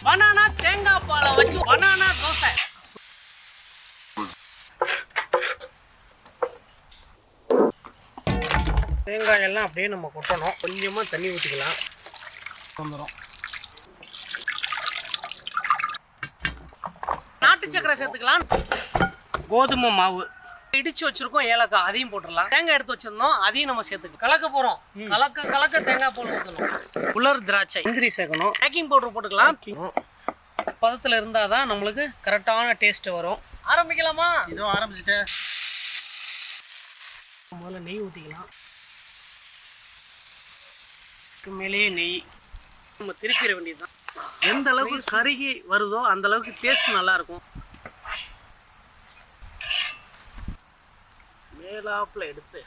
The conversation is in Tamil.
பனானா தேங்காய் பாலை வச்சு பனானா தோசை. தேங்காய் எல்லாம் அப்படியே நம்ம கொட்டணும். கொஞ்சமாக தண்ணி ஊற்றிக்கலாம். வந்துடும். நாட்டு சக்கரை சேர்த்துக்கலாம். கோதுமை மாவு இடிச்சு வச்சிருக்கோம். ஏலக்காய் அதையும் போட்டுடலாம். தேங்காய் எடுத்து வச்சிருந்தோம், அதையும் நம்ம சேர்த்துக்கலாம். கலக்க போறோம். கலக்க தேங்காய் பால் ஊற்றணும். உலர் திராட்சை முந்திரி சேர்க்கணும். பேக்கிங் பவுடர் போட்டுக்கலாம். பதத்தில் இருந்தால் தான் நம்மளுக்கு கரெக்டான டேஸ்ட் வரும். ஆரம்பிக்கலாமா? இதுவும் ஆரம்பிச்சுட்டேன். முதல்ல நெய் ஊற்றிக்கலாம். மேலேயே நெய் நம்ம திருப்பிட வேண்டியதுதான். எந்த அளவுக்கு கருகி வருதோ அந்த அளவுக்கு டேஸ்ட் நல்லா இருக்கும். மேலாப்பில் எடுத்து